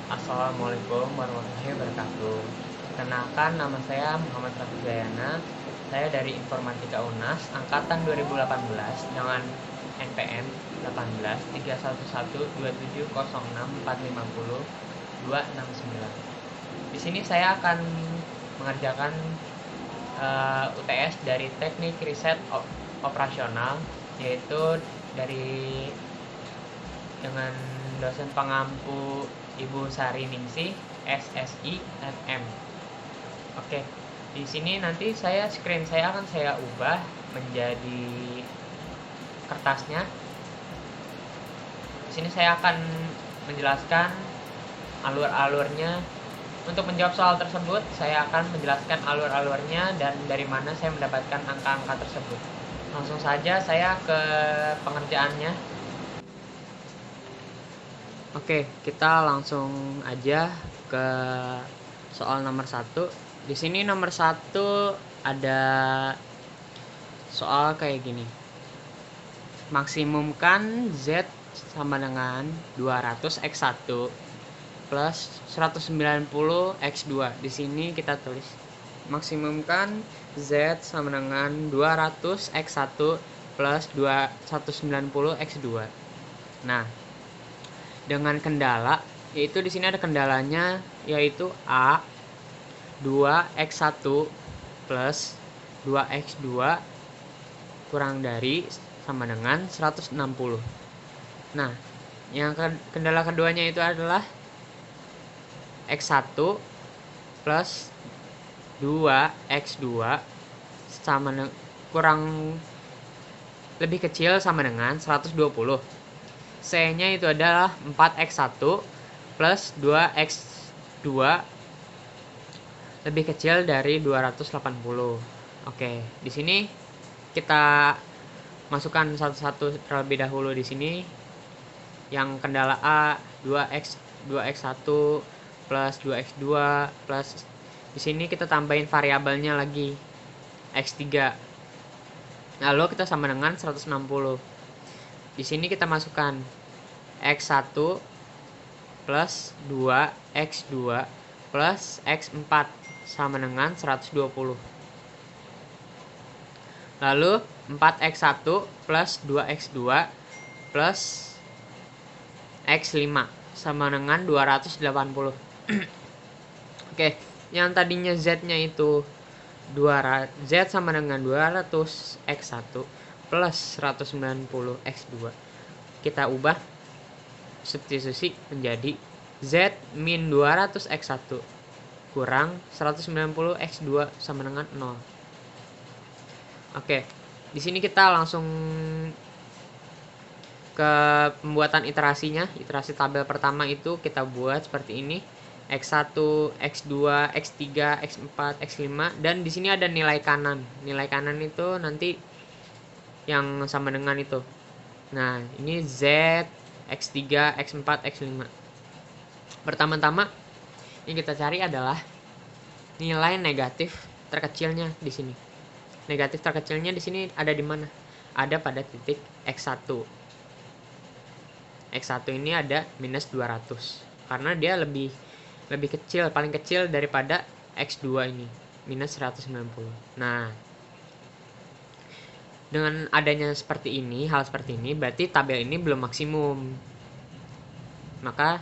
Assalamualaikum warahmatullahi wabarakatuh. Kenalkan, nama saya Muhammad Rafi Jayana. Saya dari Informatika UNAS angkatan 2018 dengan NPM 18 3112706450269. Di sini saya akan mengerjakan UTS dari Teknik Riset Operasional, yaitu dari dengan dosen pengampu Ibu Sari Ningsih, SSI, MM. Oke, di sini nanti screen saya akan saya ubah menjadi kertasnya. Di sini saya akan menjelaskan alur-alurnya. Untuk menjawab soal tersebut, saya akan menjelaskan alur-alurnya dan dari mana saya mendapatkan angka-angka tersebut. Langsung saja saya ke pengerjaannya. Oke, kita langsung aja ke soal nomor 1. Di sini nomor 1 ada soal kayak gini. Maksimumkan Z sama dengan 200x1 plus 190x2. Di sini kita tulis maksimumkan Z sama dengan 200x1 plus 190x2. Nah, dengan kendala, yaitu di sini ada kendalanya, yaitu A 2x1 plus 2x2 kurang dari sama dengan 160. Nah, yang kendala keduanya itu adalah x1 plus 2x2 sama kurang lebih kecil sama dengan 120. C-nya itu adalah 4x1 plus 2x2 lebih kecil dari 280. Oke, di sini kita masukkan satu-satu terlebih dahulu di sini. Yang kendala A 2x1 plus 2x2 plus di sini kita tambahin variabelnya lagi x3. Lalu kita sama dengan 160. Di sini kita masukkan x1 plus 2x2 plus x4 sama dengan 120. Lalu 4x1 plus 2x2 plus x5 sama dengan 280. Oke, yang tadinya z-nya itu z sama dengan 200x1 plus 190x2, kita ubah substitusi menjadi z min 200x1 kurang 190x2 sama dengan 0. Oke, di sini kita langsung ke pembuatan iterasinya. Iterasi tabel pertama itu kita buat seperti ini. X1, X2, X3, X4, X5, dan di sini ada nilai kanan. Nilai kanan itu nanti yang sama dengan itu. Nah, ini Z, X3, X4, X5. Pertama-tama yang kita cari adalah nilai negatif terkecilnya di sini. Negatif terkecilnya di sini ada di mana? Ada pada titik X1. X1 ini ada minus 200 karena dia lebih kecil, paling kecil daripada X2 ini, minus 190. Nah, dengan adanya seperti ini, hal seperti ini, berarti tabel ini belum maksimum. Maka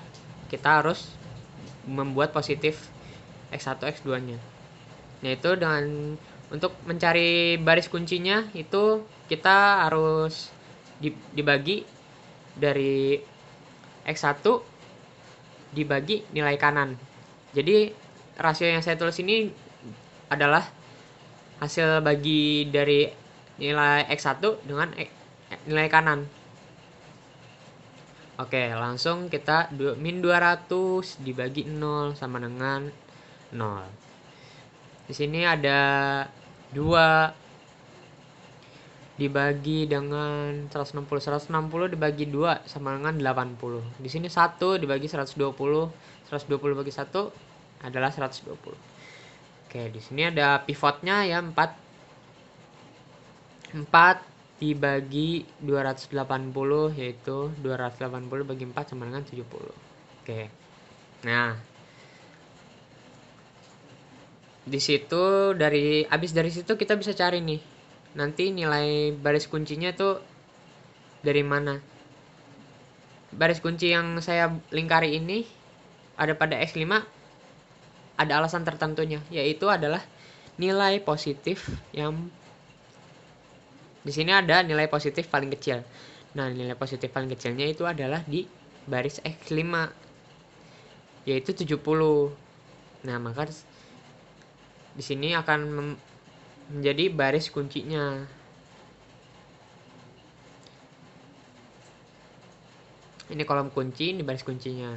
kita harus membuat positif X1, X2-nya. Yaitu dengan untuk mencari baris kuncinya itu kita harus dibagi dari X1 dibagi nilai kanan. Jadi rasio yang saya tulis ini adalah hasil bagi dari nilai X1 dengan nilai kanan. Oke, langsung kita min 200 dibagi 0 sama dengan 0. Di sini ada 2 dibagi dengan 160 dibagi 2 sama dengan 80. Di sini 1 dibagi 120 bagi 1 adalah 120. Oke, di sini ada pivotnya ya, 4 dibagi 280, yaitu 280 bagi 4 sama dengan 70. Oke. Nah, di situ dari situ kita bisa cari nih. Nanti nilai baris kuncinya tuh dari mana. Baris kunci yang saya lingkari ini ada pada X5, ada alasan tertentunya, yaitu adalah nilai positif yang di sini ada nilai positif paling kecil. Nah, nilai positif paling kecilnya itu adalah di baris X5, yaitu 70. Nah, maka di sini akan menjadi baris kuncinya. Ini kolom kunci, ini baris kuncinya.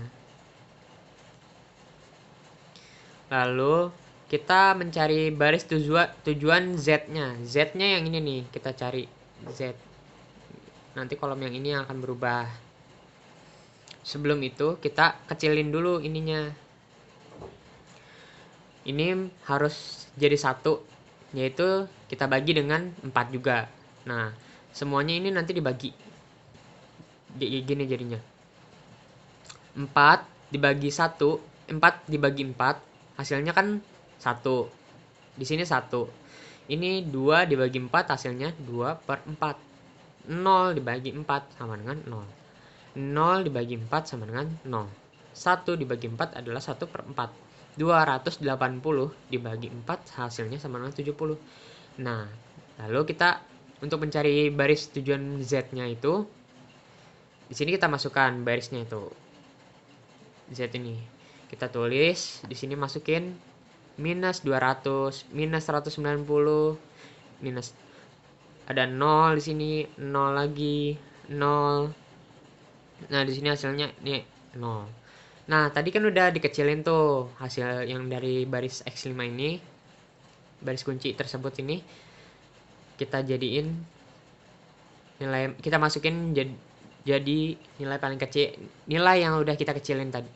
Lalu kita mencari baris tujuan Z-nya. Z-nya yang ini nih, kita cari Z. Nanti kolom yang ini yang akan berubah. Sebelum itu kita kecilin dulu ininya. Ini harus jadi satu, yaitu kita bagi dengan 4 juga. Nah, semuanya ini nanti dibagi. Gini jadinya. 4 dibagi 1, 4 dibagi 4, hasilnya kan 1. Di sini 1. Ini 2 dibagi 4, hasilnya 2/4. 0 dibagi 4 sama dengan 0. 0 dibagi 4 sama dengan 0. 1 dibagi 4 adalah 1/4. 280 dibagi 4 hasilnya sama dengan 70. Nah, lalu kita untuk mencari baris tujuan Z-nya itu, di sini kita masukkan barisnya itu. Z ini. Kita tulis, di sini masukin minus 200, minus 190, minus ada 0 di sini, 0 lagi, 0. Nah, di sini hasilnya nih 0. Nah, tadi kan udah dikecilin tuh hasil yang dari baris X5 ini. Baris kunci tersebut ini kita jadiin nilai, kita masukin jadi nilai paling kecil, nilai yang udah kita kecilin tadi,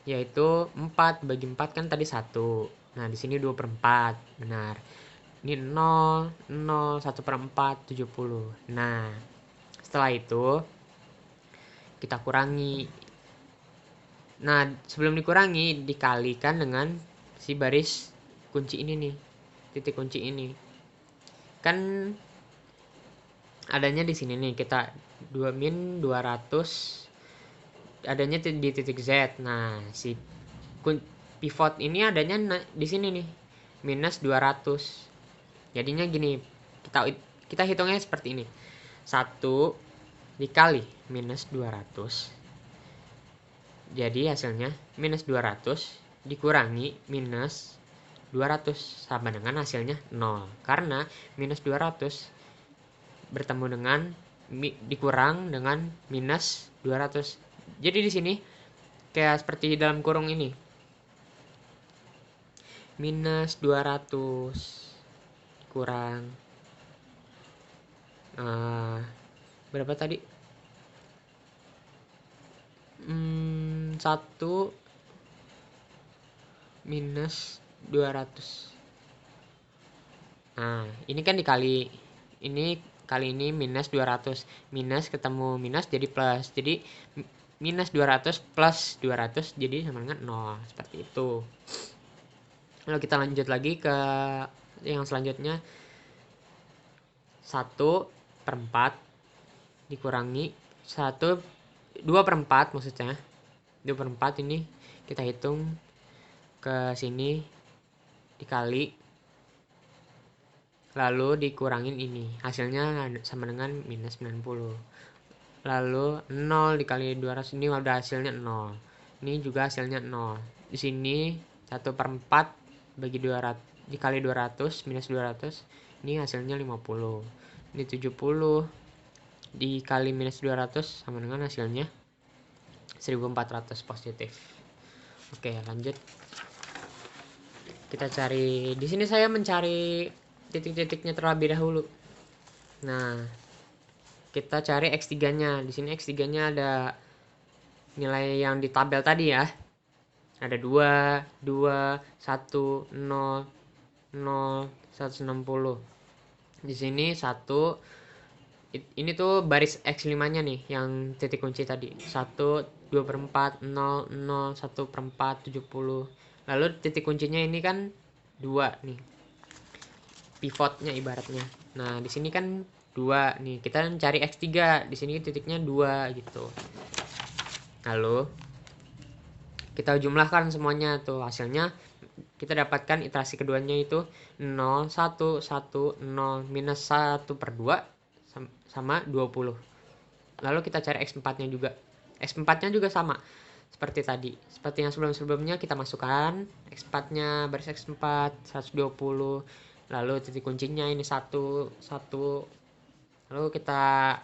yaitu 4 bagi 4 kan tadi 1. Nah, di sini 2/4, benar. Ini 0, 0, 1/4, 70. Nah, setelah itu kita kurangi. Nah, sebelum dikurangi dikalikan dengan si baris kunci ini nih, titik kunci ini. Kan adanya di sini nih, kita 200 adanya di titik Z. Nah, si pivot ini adanya di sini nih, minus 200. Jadinya gini, kita hitungnya seperti ini. 1 dikali minus 200. Jadi hasilnya minus 200 dikurangi minus 200 sama dengan hasilnya 0. Karena minus 200 bertemu dengan dikurang dengan minus 200. Jadi di sini kayak seperti dalam kurung ini. Minus 200 kurang berapa tadi? 1 minus 200. Nah, ini kan dikali ini, kali ini minus 200. Minus ketemu minus jadi plus. Jadi minus 200 plus 200 jadi sama dengan 0. Seperti itu. Lalu kita lanjut lagi ke yang selanjutnya. 1/4 dikurangi 2/4 maksudnya. 2/4 ini kita hitung ke sini dikali, lalu dikurangin ini, hasilnya sama dengan minus 90. Lalu 0 dikali 200, ini udah hasilnya 0. Ini juga hasilnya 0. Di sini 1/4 bagi 200 dikali 200 minus 200, ini hasilnya 50. Ini 70 dikali minus 200 sama dengan hasilnya 1400 positif. Oke, lanjut. Kita cari, di sini saya mencari titik-titiknya terlebih dahulu. Nah, kita cari X3-nya. Di sini X3-nya ada nilai yang di tabel tadi ya. Ada 2, 2, 1, 0, 0, 160. Di sini 1, ini tuh baris X5-nya nih, yang titik kunci tadi. 1, 2/4, 0, 0, 1/4, 70. Lalu titik kuncinya ini kan 2 nih. Pivotnya ibaratnya. Nah, di sini kan 2 nih. Kita cari X3. Di sini titiknya 2 gitu. Lalu kita jumlahkan semuanya tuh. Hasilnya kita dapatkan iterasi keduanya itu 0, 1, 1, 0, minus 1/2 sama 20. Lalu kita cari X4-nya juga. X4-nya juga sama seperti tadi. Seperti yang sebelum-sebelumnya kita masukkan X4-nya baris X4 120. Lalu titik kuncinya ini 1, 1. Lalu kita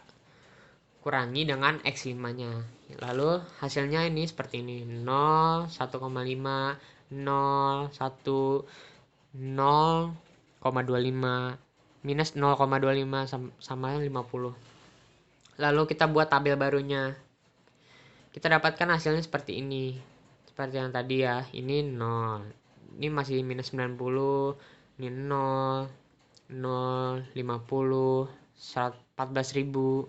kurangi dengan X5-nya. Lalu hasilnya ini seperti ini. 0, 1,5, 0, 1, 0,25 minus 0,25 sama 50. Lalu kita buat tabel barunya. Kita dapatkan hasilnya seperti ini. Seperti yang tadi ya. Ini 0. Ini masih minus 90. Ini 0. 0, 50. 14.000.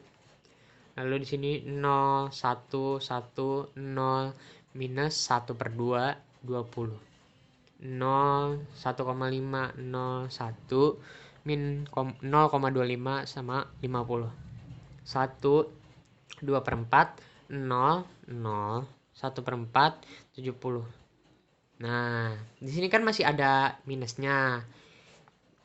Lalu di sini 0, 1, 1, 0. Minus 1/2, 20. 0, 1,5, 0, 1. Min 0,25 sama 50. 1, 2/4, 0, 0, 1/4, 70. Nah, di sini kan masih ada minusnya.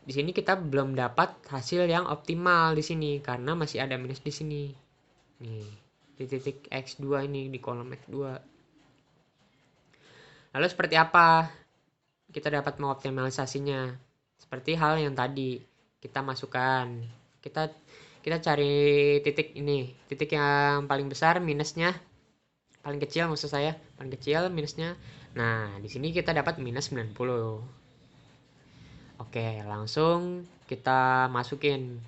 Di sini kita belum dapat hasil yang optimal di sini karena masih ada minus di sini. Nih, di titik X2 ini, di kolom X2. Lalu seperti apa kita dapat mengoptimalisasinya? Seperti hal yang tadi kita masukkan. Kita cari titik ini, titik yang paling besar minusnya, paling kecil maksud saya, paling kecil minusnya. Nah, di sini kita dapat minus 90. Oke, langsung kita masukin.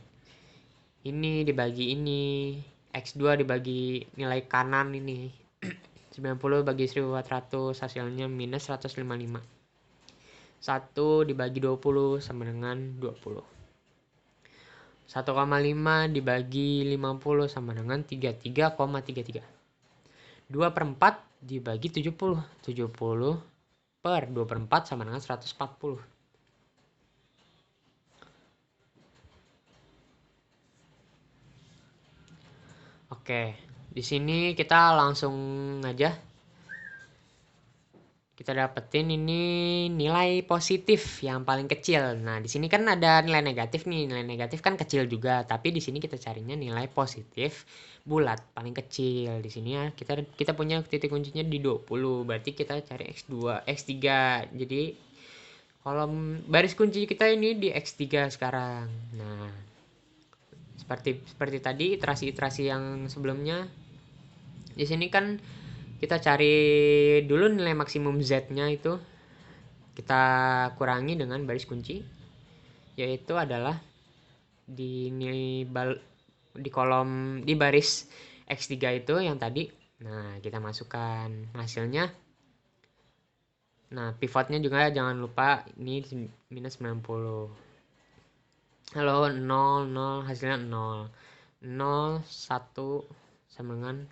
Ini dibagi ini, X2 dibagi nilai kanan ini. 90 bagi 1400 hasilnya minus 155. 1 dibagi 20 sama dengan 20. 1,5 dibagi 50 sama dengan 33,33. 2/4 dibagi 70. 70 per 2/4 sama dengan 140. Oke, di sini kita langsung aja kita dapetin ini nilai positif yang paling kecil. Nah, di sini kan ada nilai negatif nih. Nilai negatif kan kecil juga, tapi di sini kita carinya nilai positif bulat paling kecil. Di sini ya kita punya titik kuncinya di 20. Berarti kita cari X2, X3. Jadi kolom baris kunci kita ini di X3 sekarang. Nah, seperti tadi iterasi-iterasi yang sebelumnya. Di sini kan kita cari dulu nilai maksimum Z-nya itu. Kita kurangi dengan baris kunci, yaitu adalah di kolom di baris X3 itu yang tadi. Nah, kita masukkan hasilnya. Nah, pivotnya juga jangan lupa ini minus 90. Halo, 0, 0, hasilnya 0. 0, 1 sama dengan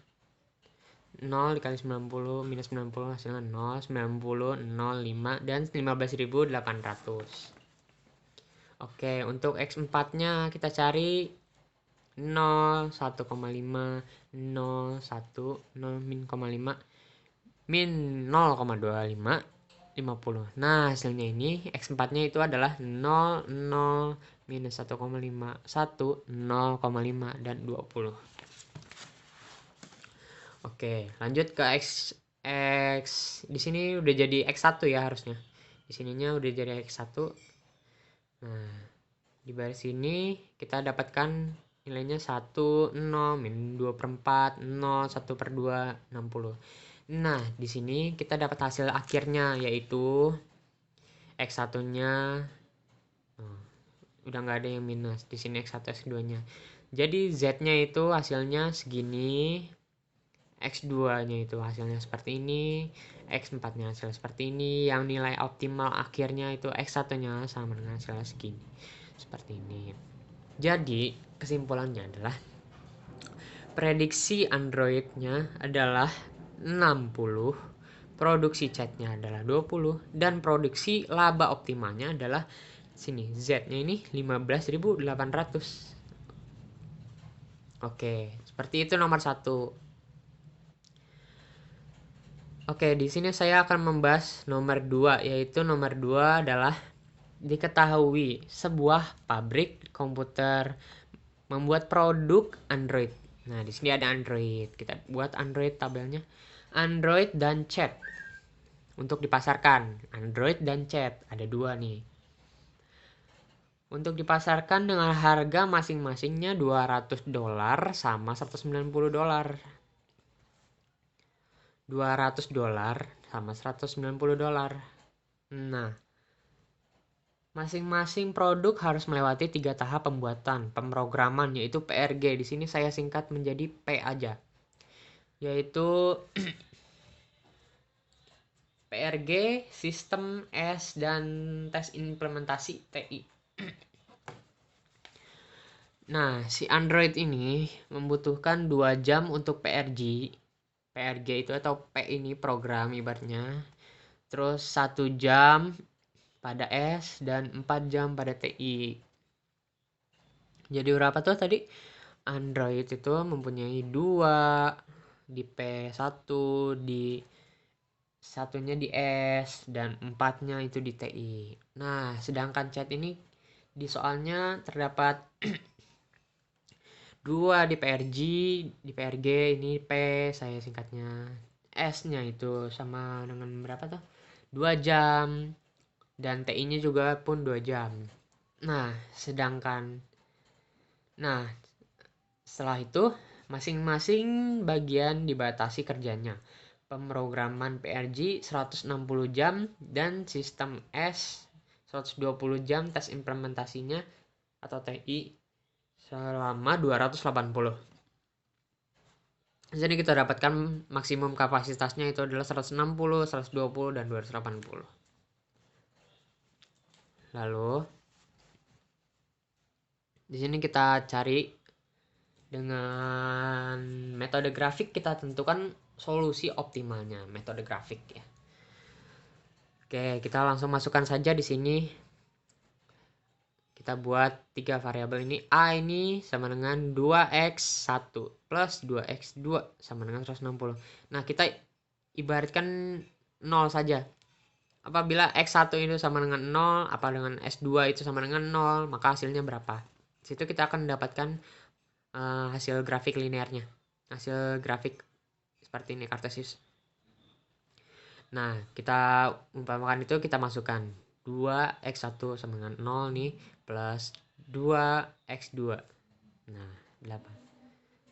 0 dikali 90 minus 90 hasilnya 0, 90, 0, 5 dan 15.800. Oke, untuk X4 nya kita cari 0, 1,5, 0, 1, 0, min 0,5 min 0,25, 50. Nah, hasilnya ini X4 nya itu adalah 0, 0, minus 1,5, 1, 0,5 dan 20. Oke, lanjut ke X di sini udah jadi X1 ya harusnya. Di sininya udah jadi X1. Nah, di baris ini kita dapatkan nilainya 1, 0, min 2/4, 0, 1/2, 60. Nah, di sini kita dapat hasil akhirnya yaitu X1-nya udah nggak ada yang minus. Di sini X1, X2-nya. Jadi Z-nya itu hasilnya segini. X2-nya itu hasilnya seperti ini, X4-nya hasil seperti ini, yang nilai optimal akhirnya itu X1-nya sama dengan hasilnya segini. Seperti ini. Jadi, kesimpulannya adalah prediksi Android-nya adalah 60, produksi catnya adalah 20, dan produksi laba optimalnya adalah sini, Z-nya ini 15.800. Oke, seperti itu nomor 1. Oke, di sini saya akan membahas nomor 2, yaitu nomor 2 adalah diketahui sebuah pabrik komputer membuat produk Android. Nah, di sini ada Android. Kita buat Android tabelnya. Android dan chat. Untuk dipasarkan, Android dan chat. Ada 2 nih. Untuk dipasarkan dengan harga masing-masingnya $200 sama $190. $200 sama $190. Nah, masing-masing produk harus melewati 3 tahap pembuatan, pemrograman, yaitu PRG. Di sini saya singkat menjadi P aja. Yaitu PRG, sistem S, dan tes implementasi TI. Nah, si Android ini membutuhkan 2 jam untuk PRG. PRG itu atau P ini program ibaratnya. Terus 1 jam pada S dan 4 jam pada TI. Jadi berapa tuh tadi? Android itu mempunyai 2 di P1, di satunya di S, dan 4-nya itu di TI. Nah, sedangkan chat ini di soalnya terdapat 2 di PRG ini P saya singkatnya. S-nya itu sama dengan berapa tuh? 2 jam, dan TI-nya juga pun 2 jam. Nah, setelah itu masing-masing bagian dibatasi kerjanya. Pemrograman PRG 160 jam dan sistem S 120 jam, tes implementasinya atau TI selama 280. Jadi kita dapatkan maksimum kapasitasnya itu adalah 160, 120, dan 280. Lalu di sini kita cari dengan metode grafik, kita tentukan solusi optimalnya metode grafik ya. Oke, kita langsung masukkan saja di sini. Kita buat 3 variabel ini. A ini sama dengan 2x1 plus 2x2 sama dengan 160. Nah, kita ibaratkan 0 saja. Apabila x1 itu sama dengan 0, apa dengan s2 itu sama dengan 0, maka hasilnya berapa? Di situ kita akan mendapatkan hasil grafik linearnya. Hasil grafik seperti ini, kartesius. Nah, kita umpamakan itu, kita masukkan 2x1 sama dengan 0 nih, plus 2x2. Nah, 8.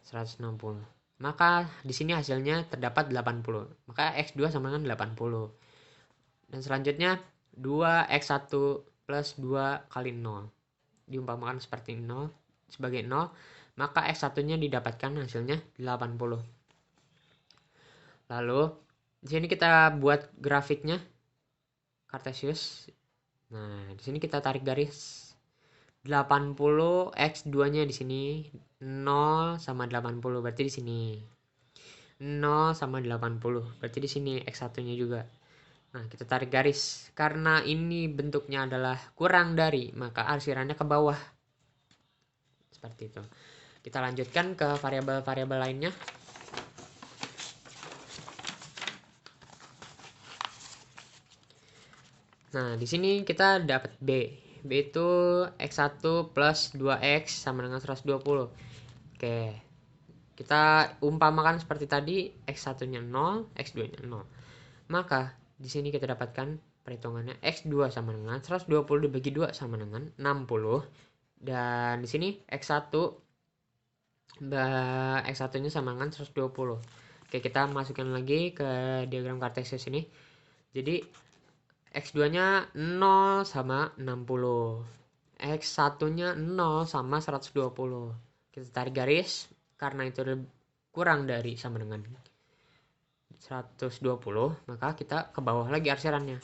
160. Maka di sini hasilnya terdapat 80. Maka x2 sama dengan 80. Dan selanjutnya 2x1 plus 2 kali 0. Diumpamakan seperti 0 sebagai 0, maka x1-nya didapatkan hasilnya 80. Lalu di sini kita buat grafiknya kartesius. Nah, di sini kita tarik garis 80, x2-nya di sini 0 sama 80, berarti di sini 0 sama 80, berarti di sini x1-nya juga. Nah, kita tarik garis. Karena ini bentuknya adalah kurang dari, maka arsirannya ke bawah. Seperti itu. Kita lanjutkan ke variabel-variabel lainnya. Nah, di sini kita dapat B. B itu x1 plus 2x sama dengan 120. Oke. Kita umpamakan seperti tadi, x1-nya 0, x2-nya 0. Maka di sini kita dapatkan perhitungannya x2 sama dengan 120 dibagi 2 sama dengan 60. Dan di sini x1 x1-nya sama dengan 120. Oke, kita masukkan lagi ke diagram kartesius ini. Jadi x2-nya 0 sama 60. X1-nya 0 sama 120. Kita tarik garis karena itu kurang dari sama dengan 120, maka kita ke bawah lagi arsirannya.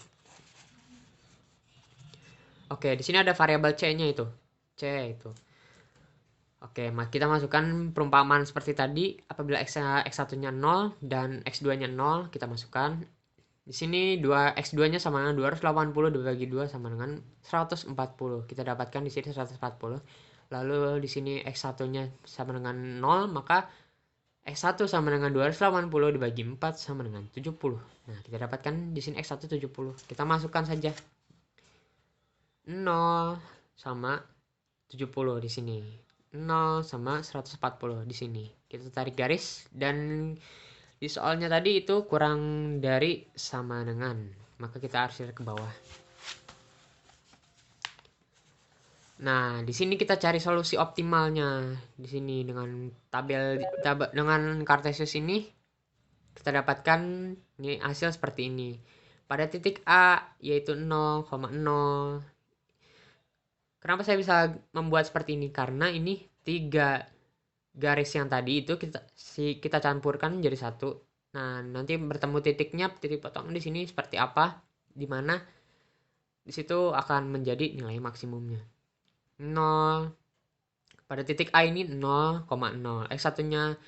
Oke, di sini ada variabel C-nya itu. C itu. Oke, kita masukkan perumpamaan seperti tadi. Apabila X1-nya 0 dan X2-nya 0, kita masukkan. Di sini X2-nya sama dengan 280 dibagi 2 sama dengan 140. Kita dapatkan di sini 140. Lalu di sini X1-nya sama dengan 0, maka X1 sama dengan 280 dibagi 4 sama dengan 70. Nah, kita dapatkan di sini X1 70. Kita masukkan saja 0 sama 70 di sini. 0 sama 140 di sini. Kita tarik garis dan di soalnya tadi itu kurang dari sama dengan. Maka kita arsir ke bawah. Nah, di sini kita cari solusi optimalnya. Di sini dengan dengan Cartesius ini kita dapatkan ini hasil seperti ini. Pada titik A yaitu 0,0. Kenapa saya bisa membuat seperti ini? Karena ini 3 garis yang tadi itu kita campurkan menjadi satu. Nah, nanti bertemu titiknya, titik potong di sini seperti apa? Di mana di situ akan menjadi nilai maksimumnya. 0 pada titik A ini 0,0. X1-nya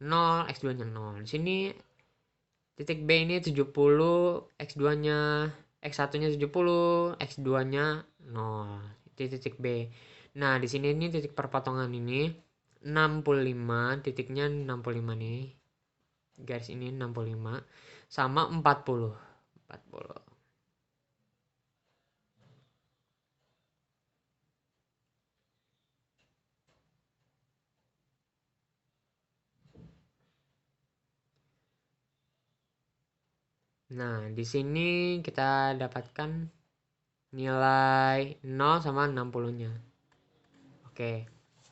0, X2-nya 0. Di sini titik B ini 70, X2-nya X1-nya 70, X2-nya 0. Di titik B. Nah, di sini ini titik perpotongan ini 65, titiknya 65 nih. Garis ini 65 sama 40. 40. Nah, di sini kita dapatkan nilai 0 sama 60-nya. Oke.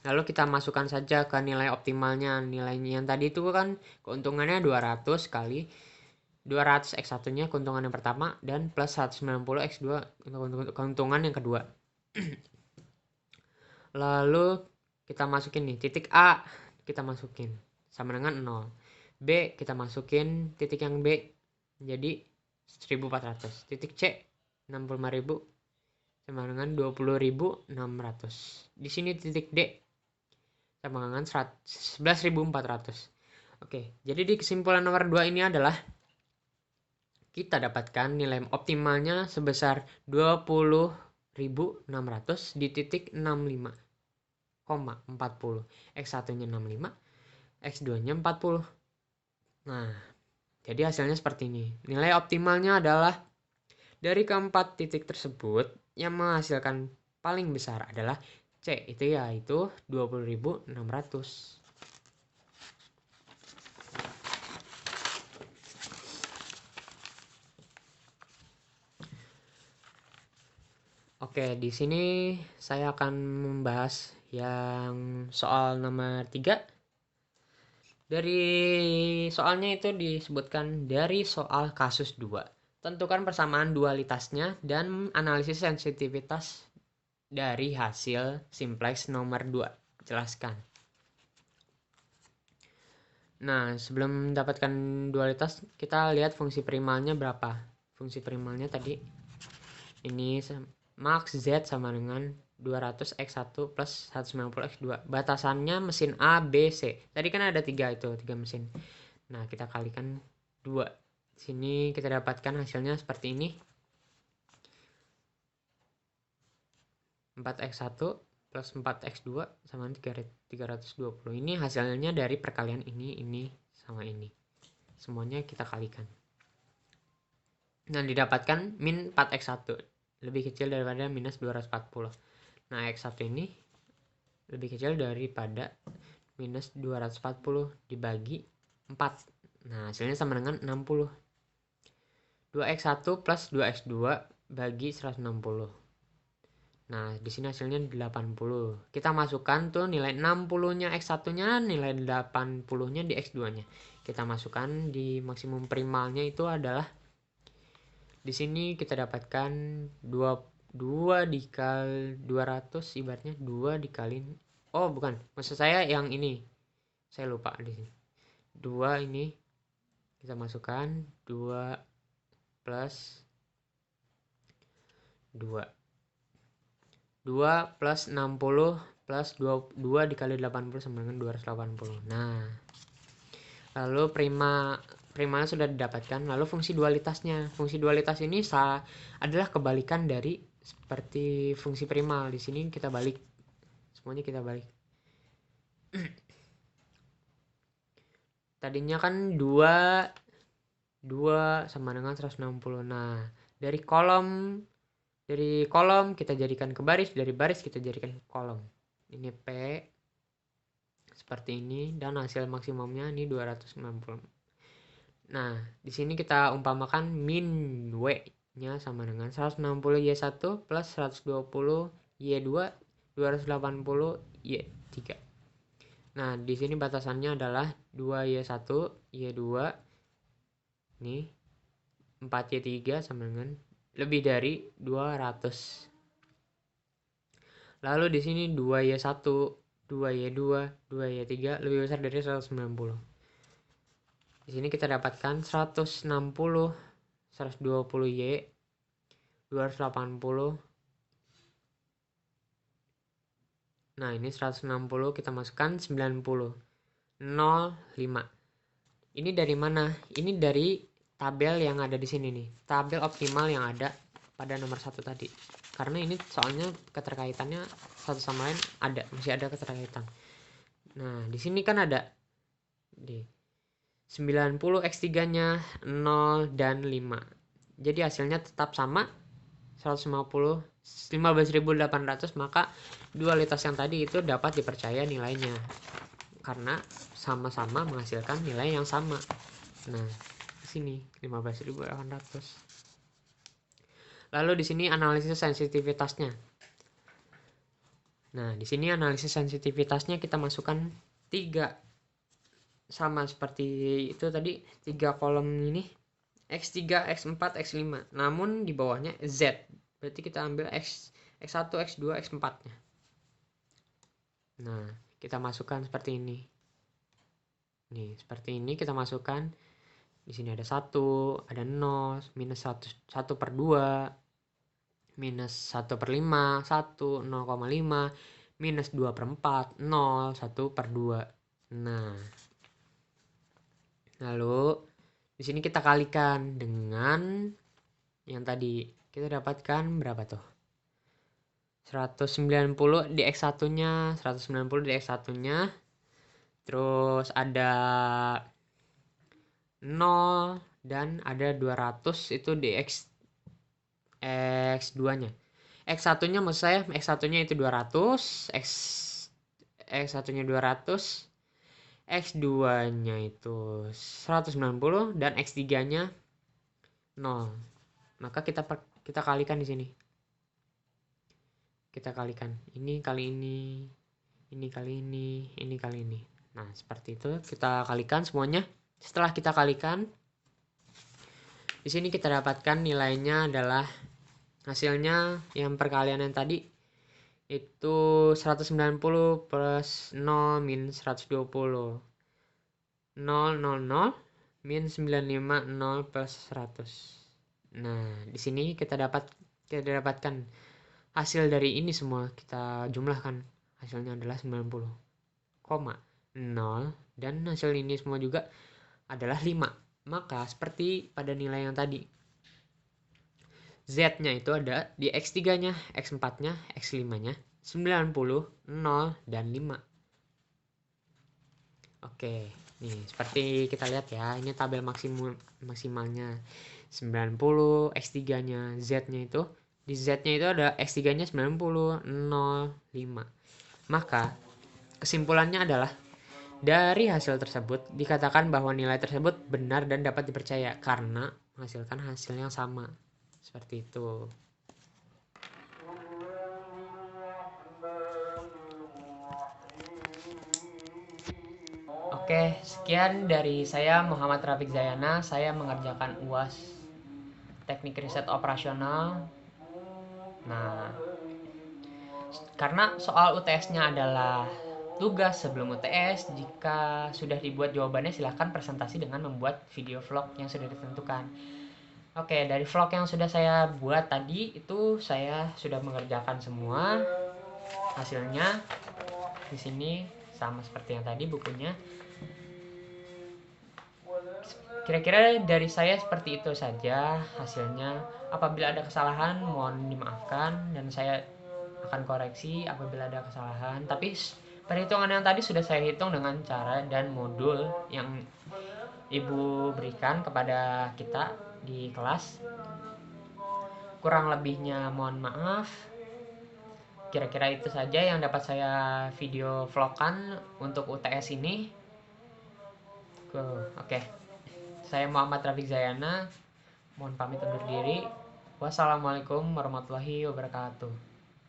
Lalu kita masukkan saja ke nilai optimalnya. Nilainya yang tadi itu kan keuntungannya 200 kali 200 X1-nya keuntungan yang pertama dan plus 190 X2 keuntungan yang kedua. Lalu kita masukin nih titik A, kita masukin sama dengan 0. B kita masukin titik yang B jadi 1400. Titik C 65.000 sama dengan 20.600. Di sini titik D sama dengan 11.400. Oke, jadi di kesimpulan nomor 2 ini adalah kita dapatkan nilai optimalnya sebesar 20.600 di titik 65,40. X1-nya 65, X2-nya 40. Nah, jadi hasilnya seperti ini. Nilai optimalnya adalah dari keempat titik tersebut yang menghasilkan paling besar adalah C, itu yaitu 20.600. Oke, di sini saya akan membahas yang soal nomor 3. Dari soalnya itu disebutkan dari soal kasus 2. Tentukan persamaan dualitasnya dan analisis sensitivitas dari hasil simplex nomor 2. Jelaskan. Nah, sebelum mendapatkan dualitas, kita lihat fungsi primalnya berapa. Fungsi primalnya tadi ini max Z sama dengan 200 X1 plus 190 X2. Batasannya mesin A, B, C. Tadi kan ada 3 itu, 3 mesin. Nah, kita kalikan 2. Sini kita dapatkan hasilnya seperti ini. 4X1 plus 4X2 sama 320. Ini hasilnya dari perkalian ini sama ini. Semuanya kita kalikan. Nah, didapatkan min 4X1. Lebih kecil daripada minus 240. Nah, X1 ini lebih kecil daripada minus 240 dibagi 4. Nah, hasilnya sama dengan 60. 2X1 plus 2X2 bagi 160. Nah, di sini hasilnya 80. Kita masukkan tuh nilai 60-nya X1-nya, nilai 80-nya di X2-nya. Kita masukkan di maksimum primalnya itu adalah di sini kita dapatkan 2 dikali 200 ibaratnya 2 dikali, oh bukan, maksud saya yang ini. Saya lupa di sini. 2 ini kita masukkan 2 plus 2. 2 plus 60 plus 2 dikali 80 sama dengan 280. Nah, lalu primanya sudah didapatkan. Lalu fungsi dualitasnya. Fungsi dualitas ini adalah kebalikan dari seperti fungsi primal. Di sini kita balik. Semuanya kita balik. Tadinya kan 2 sama dengan 160. Nah, dari kolom kita jadikan ke baris, dari baris kita jadikan ke kolom. Ini P seperti ini dan hasil maksimumnya ini 260. Nah, di sini kita umpamakan min W-nya sama dengan 160 Y1 plus 120 Y2 280 Y3. Nah, di sini batasannya adalah 2Y1, Y2 nih 4Y3 sama dengan lebih dari 200. Lalu di sini 2Y1, 2Y2, 2Y3 lebih besar dari 190. Di sini kita dapatkan 160, 120Y, 280. Nah, ini 160 kita masukkan 90. 05. Ini dari mana? Ini dari tabel yang ada di sini nih. Tabel optimal yang ada pada nomor 1 tadi. Karena ini soalnya keterkaitannya satu sama lain masih ada keterkaitan. Nah, di sini kan ada di 90 X3-nya 0 dan 5. Jadi hasilnya tetap sama 150 15.800, maka dualitas yang tadi itu dapat dipercaya nilainya karena sama-sama menghasilkan nilai yang sama. Nah, di sini 15.800. Lalu di sini analisis sensitivitasnya. Nah, di sini analisis sensitivitasnya kita masukkan 3 sama seperti itu tadi, 3 kolom ini X3, X4, X5. Namun di bawahnya Z. Berarti kita ambil X1, X2, X4-nya. Nah, kita masukkan seperti ini. Nih, seperti ini kita masukkan. Di sini ada 1, ada 0, minus 1 per 2, minus 1 per 5, 1, 0,5, minus 2 per 4, 0, 1 per 2. Nah, lalu di sini kita kalikan dengan yang tadi. Kita dapatkan berapa tuh? 190 di X1-nya, 190 di X1-nya. Terus ada 0 dan ada 200 itu di X2-nya. X1-nya maksud saya, X1-nya itu 200, X1-nya 200, X2-nya itu 190 dan X3-nya 0. Maka kita kalikan di sini. Kita kalikan. Ini kali ini, ini kali ini, ini kali ini. Nah, seperti itu kita kalikan semuanya. Setelah kita kalikan, di sini kita dapatkan nilainya adalah hasilnya yang perkalian yang tadi itu 190 plus 0 min 120. 0, 0, 0 min 95 0 plus 100. Nah, di sini kita dapatkan hasil dari ini semua kita jumlahkan. Hasilnya adalah 90,0 dan hasil ini semua juga adalah 5. Maka seperti pada nilai yang tadi, Z-nya itu ada di X3-nya, X4-nya, X5-nya, 90, 0, dan 5. Oke, nih seperti kita lihat ya, ini tabel maksimalnya 90, X3-nya, Z-nya itu. Di Z-nya itu ada X3-nya 90, 0, 5. Maka kesimpulannya adalah dari hasil tersebut dikatakan bahwa nilai tersebut benar dan dapat dipercaya karena menghasilkan hasil yang sama. Seperti itu. Oke, sekian dari saya Muhammad Rafiq Zayana. Saya mengerjakan UAS Teknik Riset Operasional. Nah, karena soal UTS-nya adalah tugas sebelum UTS, jika sudah dibuat jawabannya silahkan presentasi dengan membuat video vlog yang sudah ditentukan. Oke, dari vlog yang sudah saya buat tadi itu saya sudah mengerjakan semua hasilnya. Di sini sama seperti yang tadi bukunya. Kira-kira dari saya seperti itu saja hasilnya. Apabila ada kesalahan mohon dimaafkan dan saya akan koreksi apabila ada kesalahan. Tapi perhitungan yang tadi sudah saya hitung dengan cara dan modul yang Ibu berikan kepada kita di kelas. Kurang lebihnya mohon maaf. Kira-kira itu saja yang dapat saya video vlogkan untuk UTS ini. Oke. Saya Muhammad Rafiq Zayana. Mohon pamit undur diri. Wassalamualaikum warahmatullahi wabarakatuh.